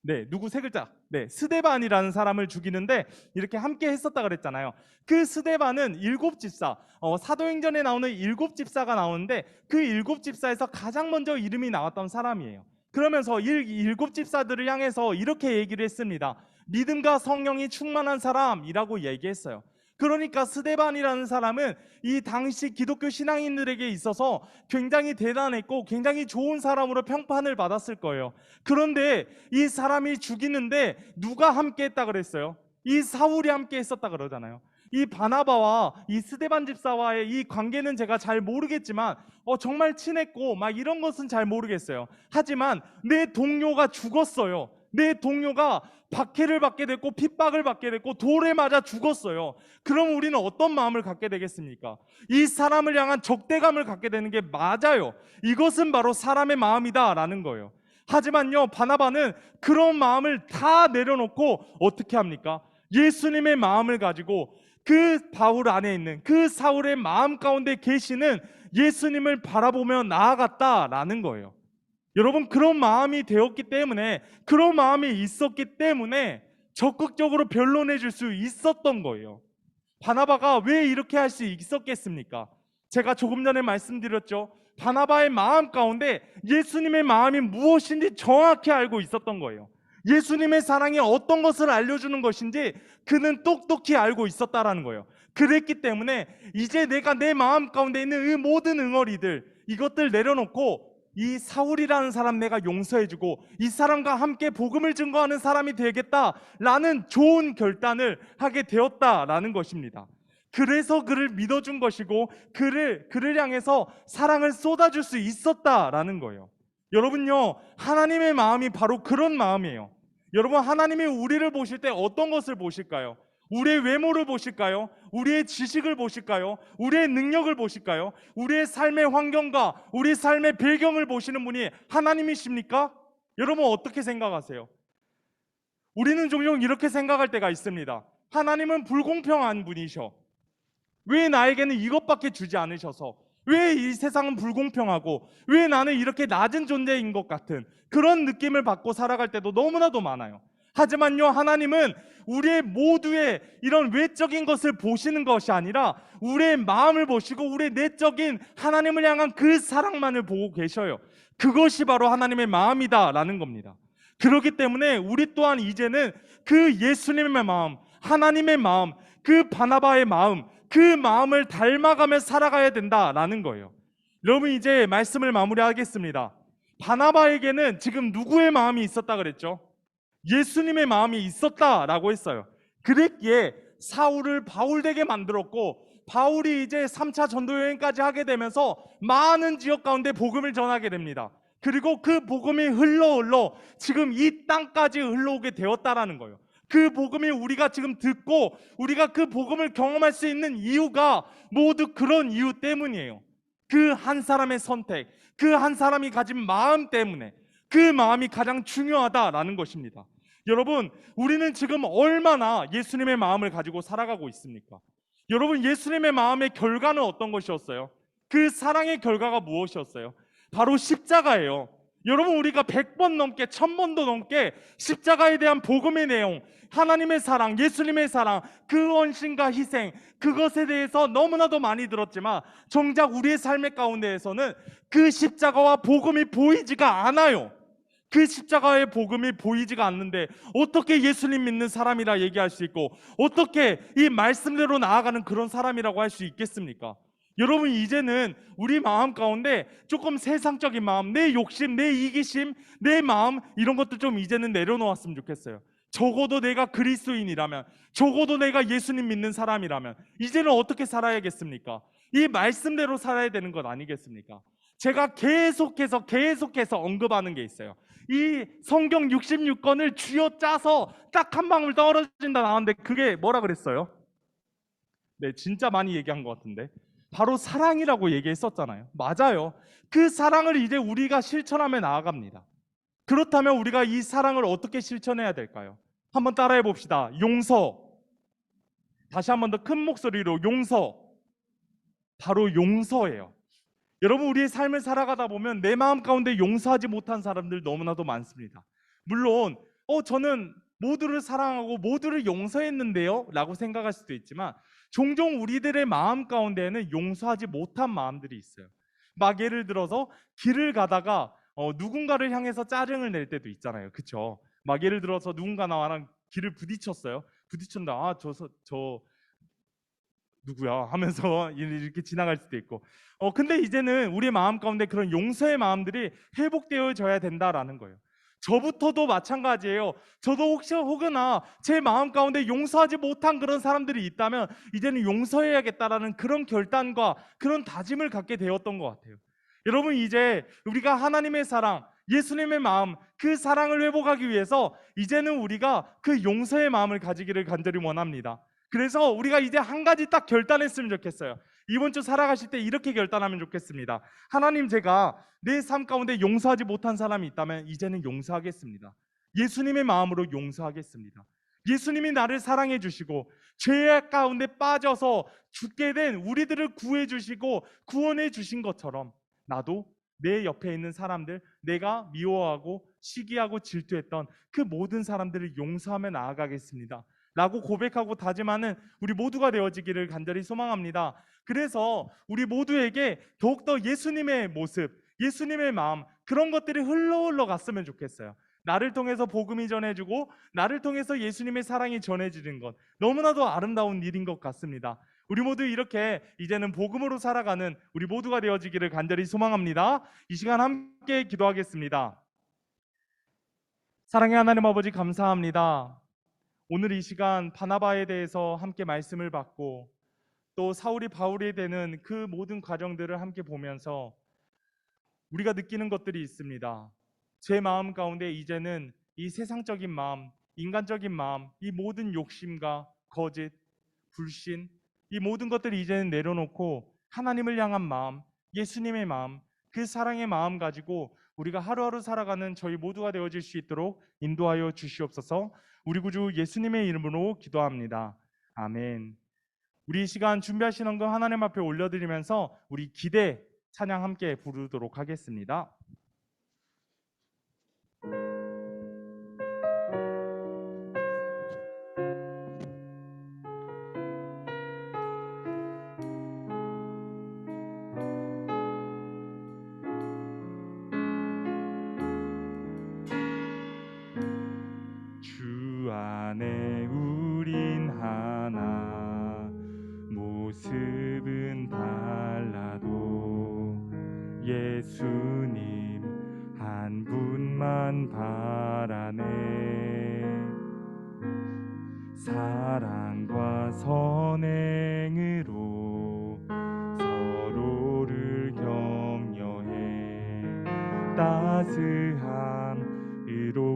네, 누구 세 글자. 네, 스데반이라는 사람을 죽이는데 이렇게 함께 했었다 그랬잖아요. 그 스데반은 7집사, 사도행전에 나오는 7집사가 나오는데 그 7집사에서 가장 먼저 이름이 나왔던 사람이에요. 그러면서 7집사들을 향해서 이렇게 얘기를 했습니다. 믿음과 성령이 충만한 사람이라고 얘기했어요. 그러니까 스데반이라는 사람은 이 당시 기독교 신앙인들에게 있어서 굉장히 대단했고 굉장히 좋은 사람으로 평판을 받았을 거예요. 그런데 이 사람이 죽이는데 누가 함께 했다 그랬어요? 이 사울이 함께 했었다 그러잖아요. 이 바나바와 이 스데반 집사와의 이 관계는 제가 잘 모르겠지만 정말 친했고 막 이런 것은 잘 모르겠어요. 하지만 내 동료가 죽었어요. 내 동료가 박해를 받게 됐고 핍박을 받게 됐고 돌에 맞아 죽었어요. 그럼 우리는 어떤 마음을 갖게 되겠습니까? 이 사람을 향한 적대감을 갖게 되는 게 맞아요. 이것은 바로 사람의 마음이다라는 거예요. 하지만요, 바나바는 그런 마음을 다 내려놓고 어떻게 합니까? 예수님의 마음을 가지고 그 바울 안에 있는 그 사울의 마음 가운데 계시는 예수님을 바라보며 나아갔다라는 거예요. 여러분, 그런 마음이 되었기 때문에, 그런 마음이 있었기 때문에 적극적으로 변론해 줄 수 있었던 거예요. 바나바가 왜 이렇게 할 수 있었겠습니까? 제가 조금 전에 말씀드렸죠. 바나바의 마음 가운데 예수님의 마음이 무엇인지 정확히 알고 있었던 거예요. 예수님의 사랑이 어떤 것을 알려주는 것인지 그는 똑똑히 알고 있었다라는 거예요. 그랬기 때문에 이제 내가 내 마음 가운데 있는 이 모든 응어리들, 이것들 내려놓고 이 사울이라는 사람 내가 용서해주고 이 사람과 함께 복음을 증거하는 사람이 되겠다라는 좋은 결단을 하게 되었다라는 것입니다. 그래서 그를 믿어준 것이고 그를 향해서 사랑을 쏟아줄 수 있었다라는 거예요. 여러분요, 하나님의 마음이 바로 그런 마음이에요. 여러분, 하나님이 우리를 보실 때 어떤 것을 보실까요? 우리의 외모를 보실까요? 우리의 지식을 보실까요? 우리의 능력을 보실까요? 우리의 삶의 환경과 우리 삶의 배경을 보시는 분이 하나님이십니까? 여러분, 어떻게 생각하세요? 우리는 종종 이렇게 생각할 때가 있습니다. 하나님은 불공평한 분이셔. 왜 나에게는 이것밖에 주지 않으셔서, 왜 이 세상은 불공평하고 왜 나는 이렇게 낮은 존재인 것 같은 그런 느낌을 받고 살아갈 때도 너무나도 많아요. 하지만요, 하나님은 우리의 모두의 이런 외적인 것을 보시는 것이 아니라 우리의 마음을 보시고 우리의 내적인 하나님을 향한 그 사랑만을 보고 계셔요. 그것이 바로 하나님의 마음이다라는 겁니다. 그렇기 때문에 우리 또한 이제는 그 예수님의 마음, 하나님의 마음, 그 바나바의 마음, 그 마음을 닮아가며 살아가야 된다라는 거예요. 여러분, 이제 말씀을 마무리하겠습니다. 바나바에게는 지금 누구의 마음이 있었다 그랬죠? 예수님의 마음이 있었다라고 했어요. 그랬기에 사울을 바울되게 만들었고, 바울이 이제 3차 전도여행까지 하게 되면서 많은 지역 가운데 복음을 전하게 됩니다. 그리고 그 복음이 흘러 지금 이 땅까지 흘러오게 되었다라는 거예요. 그 복음이 우리가 지금 듣고 우리가 그 복음을 경험할 수 있는 이유가 모두 그런 이유 때문이에요. 그 한 사람의 선택, 그 한 사람이 가진 마음 때문에, 그 마음이 가장 중요하다라는 것입니다. 여러분, 우리는 지금 얼마나 예수님의 마음을 가지고 살아가고 있습니까? 여러분, 예수님의 마음의 결과는 어떤 것이었어요? 그 사랑의 결과가 무엇이었어요? 바로 십자가예요. 여러분, 우리가 100번 넘게 1000번도 넘게 십자가에 대한 복음의 내용, 하나님의 사랑, 예수님의 사랑, 그 헌신과 희생, 그것에 대해서 너무나도 많이 들었지만 정작 우리의 삶의 가운데에서는 그 십자가와 복음이 보이지가 않아요. 그 십자가의 복음이 보이지가 않는데 어떻게 예수님 믿는 사람이라 얘기할 수 있고 어떻게 이 말씀대로 나아가는 그런 사람이라고 할 수 있겠습니까? 여러분, 이제는 우리 마음 가운데 조금 세상적인 마음, 내 욕심, 내 이기심, 내 마음, 이런 것도 좀 이제는 내려놓았으면 좋겠어요. 적어도 내가 그리스도인이라면, 적어도 내가 예수님 믿는 사람이라면 이제는 어떻게 살아야겠습니까? 이 말씀대로 살아야 되는 것 아니겠습니까? 제가 계속해서 언급하는 게 있어요. 이 성경 66권을 쥐어짜서 딱 한 방울 떨어진다 나왔는데 그게 뭐라 그랬어요? 네, 진짜 많이 얘기한 것 같은데 바로 사랑이라고 얘기했었잖아요. 맞아요. 그 사랑을 이제 우리가 실천하며 나아갑니다. 그렇다면 우리가 이 사랑을 어떻게 실천해야 될까요? 한번 따라해 봅시다. 용서. 다시 한번 더 큰 목소리로 용서. 바로 용서예요. 여러분, 우리의 삶을 살아가다 보면 내 마음 가운데 용서하지 못한 사람들 너무나도 많습니다. 물론 저는 모두를 사랑하고 모두를 용서했는데요 라고 생각할 수도 있지만 종종 우리들의 마음 가운데에는 용서하지 못한 마음들이 있어요. 막 예를 들어서 길을 가다가 누군가를 향해서 짜증을 낼 때도 있잖아요. 그렇죠? 막 예를 들어서 누군가 나랑 길을 부딪혔어요. 부딪혔는데 저 누구야 하면서 이렇게 지나갈 수도 있고 근데 이제는 우리 마음 가운데 그런 용서의 마음들이 회복되어져야 된다라는 거예요. 저부터도 마찬가지예요. 저도 혹여나 제 마음 가운데 용서하지 못한 그런 사람들이 있다면 이제는 용서해야겠다라는 그런 결단과 그런 다짐을 갖게 되었던 것 같아요. 여러분, 이제 우리가 하나님의 사랑, 예수님의 마음, 그 사랑을 회복하기 위해서 이제는 우리가 그 용서의 마음을 가지기를 간절히 원합니다. 그래서 우리가 이제 한 가지 딱 결단했으면 좋겠어요. 이번 주 살아가실 때 이렇게 결단하면 좋겠습니다. 하나님, 제가 내 삶 가운데 용서하지 못한 사람이 있다면 이제는 용서하겠습니다. 예수님의 마음으로 용서하겠습니다. 예수님이 나를 사랑해 주시고 죄악 가운데 빠져서 죽게 된 우리들을 구해 주시고 구원해 주신 것처럼 나도 내 옆에 있는 사람들, 내가 미워하고 시기하고 질투했던 그 모든 사람들을 용서하며 나아가겠습니다 라고 고백하고 다짐하는 우리 모두가 되어지기를 간절히 소망합니다. 그래서 우리 모두에게 더욱더 예수님의 모습, 예수님의 마음, 그런 것들이 흘러 갔으면 좋겠어요. 나를 통해서 복음이 전해지고 나를 통해서 예수님의 사랑이 전해지는 것, 너무나도 아름다운 일인 것 같습니다. 우리 모두 이렇게 이제는 복음으로 살아가는 우리 모두가 되어지기를 간절히 소망합니다. 이 시간 함께 기도하겠습니다. 사랑의 하나님 아버지, 감사합니다. 오늘 이 시간 바나바에 대해서 함께 말씀을 받고 또 사울이 바울이 되는 그 모든 과정들을 함께 보면서 우리가 느끼는 것들이 있습니다. 제 마음 가운데 이제는 이 세상적인 마음, 인간적인 마음, 이 모든 욕심과 거짓, 불신, 이 모든 것들을 이제는 내려놓고 하나님을 향한 마음, 예수님의 마음, 그 사랑의 마음 가지고 우리가 하루하루 살아가는 저희 모두가 되어질 수 있도록 인도하여 주시옵소서. 우리 구주 예수님의 이름으로 기도합니다. 아멘. 우리 이 시간 준비하신 헌금 하나님 앞에 올려드리면서 우리 기대 찬양 함께 부르도록 하겠습니다. 주 안에 우린 하나, 모습은 달라도 예수님 한 분만 바라네. 사랑과 선행으로 서로를 격려해 따스함으로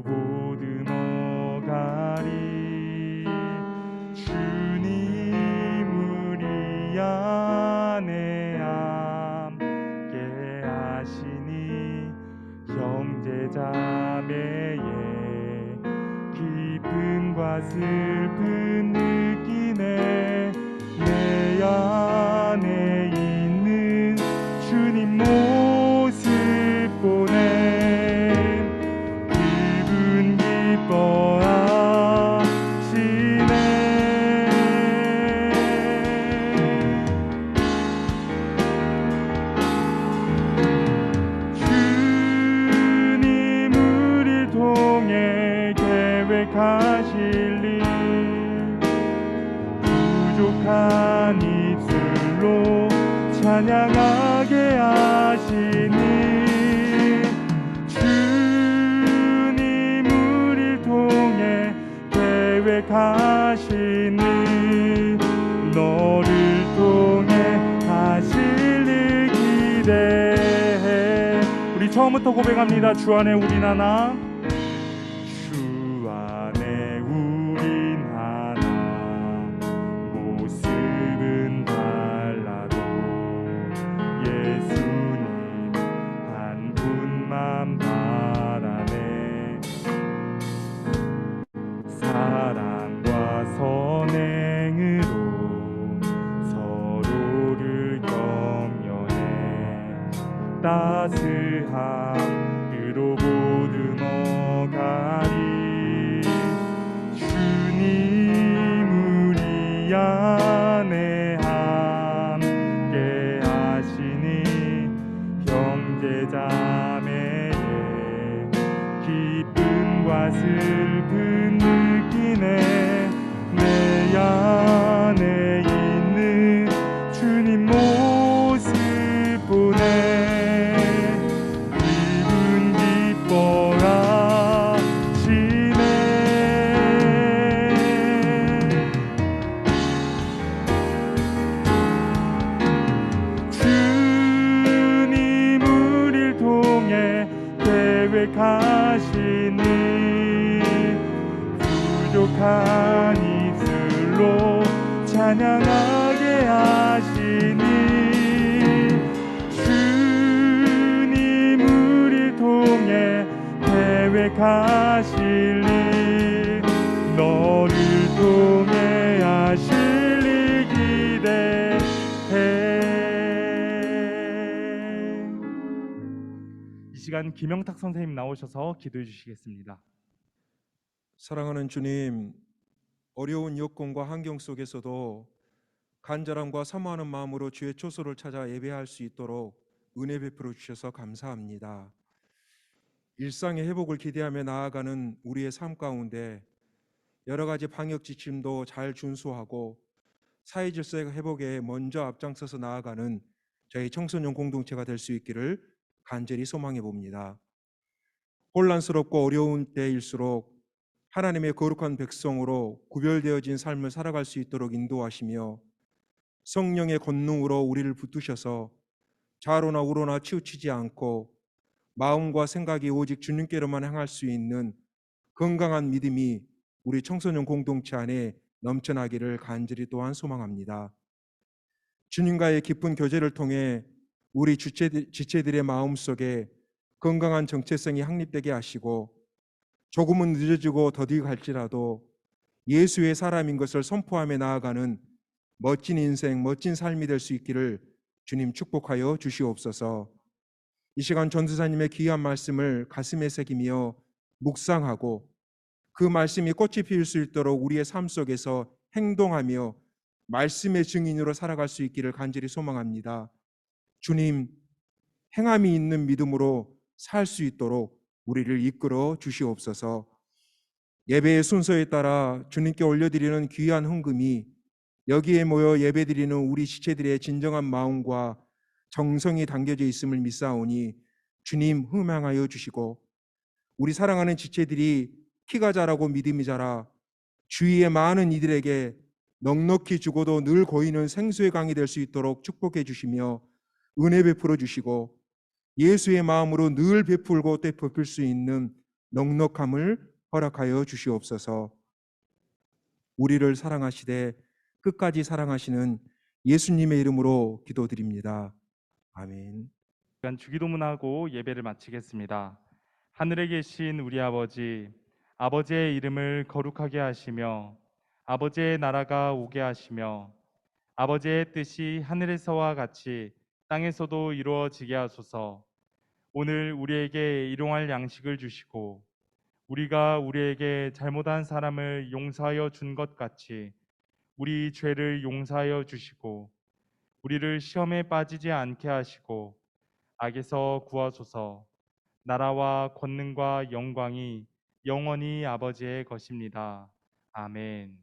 보듬어가리. 주님 우리 안에 함께 하시니 형제자매의 기쁨과 슬픔 느끼네. 내 안에 있는 주님 모습 보네. 그분 기뻐하시네. 주님 우리를 통해 계획하실 일, 부족한 입술로 찬양하게 하시니. 주님 우리를 통해 계획하시니 너를 통해 하실 일 기대해. 우리 처음부터 고백합니다. 주 안에 우린 하나, 주 안에 우린 하나, 모습은 달라도 예수님 한 분만 바라네. 사랑과 선행으로 서로를 격려해 따스함으로 보듬어가리. 주님 우리 안에 함께 하시니 형제자매의 기쁨과 슬픔 느끼네. 내 안에 있는 주님 모습 보네. 그분 기뻐하시네. 주님 우리를 통해 계획하시니 부족한 입술로 찬양하게 하시니 주님 우리 통해 계획하실 일 너를 통해 하실 일 기대해. 이 시간 김영탁 선생님 나오셔서 기도해 주시겠습니다. 사랑하는 주님, 어려운 여건과 환경 속에서도 간절함과 사모하는 마음으로 주의 초소를 찾아 예배할 수 있도록 은혜 베풀어 주셔서 감사합니다. 일상의 회복을 기대하며 나아가는 우리의 삶 가운데 여러 가지 방역 지침도 잘 준수하고 사회 질서의 회복에 먼저 앞장서서 나아가는 저희 청소년 공동체가 될 수 있기를 간절히 소망해 봅니다. 혼란스럽고 어려운 때일수록 하나님의 거룩한 백성으로 구별되어진 삶을 살아갈 수 있도록 인도하시며 성령의 권능으로 우리를 붙드셔서 좌로나 우로나 치우치지 않고 마음과 생각이 오직 주님께로만 향할 수 있는 건강한 믿음이 우리 청소년 공동체 안에 넘쳐나기를 간절히 또한 소망합니다. 주님과의 깊은 교제를 통해 우리 지체들의 마음속에 건강한 정체성이 확립되게 하시고 조금은 늦어지고 더디게 갈지라도 예수의 사람인 것을 선포하며 나아가는 멋진 인생, 멋진 삶이 될 수 있기를 주님 축복하여 주시옵소서. 이 시간 전도사님의 귀한 말씀을 가슴에 새기며 묵상하고 그 말씀이 꽃이 피울 수 있도록 우리의 삶 속에서 행동하며 말씀의 증인으로 살아갈 수 있기를 간절히 소망합니다. 주님, 행함이 있는 믿음으로 살 수 있도록 우리를 이끌어 주시옵소서. 예배의 순서에 따라 주님께 올려드리는 귀한 헌금이 여기에 모여 예배드리는 우리 지체들의 진정한 마음과 정성이 담겨져 있음을 믿사오니 주님 흠양하여 주시고 우리 사랑하는 지체들이 키가 자라고 믿음이 자라 주위의 많은 이들에게 넉넉히 주고도 늘 고이는 생수의 강이 될 수 있도록 축복해 주시며 은혜 베풀어 주시고 예수의 마음으로 늘 베풀고 또 베풀 수 있는 넉넉함을 허락하여 주시옵소서. 우리를 사랑하시되 끝까지 사랑하시는 예수님의 이름으로 기도드립니다. 아멘. 시간 주기도문하고 예배를 마치겠습니다. 하늘에 계신 우리 아버지, 아버지의 이름을 거룩하게 하시며 아버지의 나라가 오게 하시며 아버지의 뜻이 하늘에서와 같이 땅에서도 이루어지게 하소서. 오늘 우리에게 일용할 양식을 주시고 우리가 우리에게 잘못한 사람을 용서하여 준 것 같이 우리 죄를 용서하여 주시고 우리를 시험에 빠지지 않게 하시고 악에서 구하소서. 나라와 권능과 영광이 영원히 아버지의 것입니다. 아멘.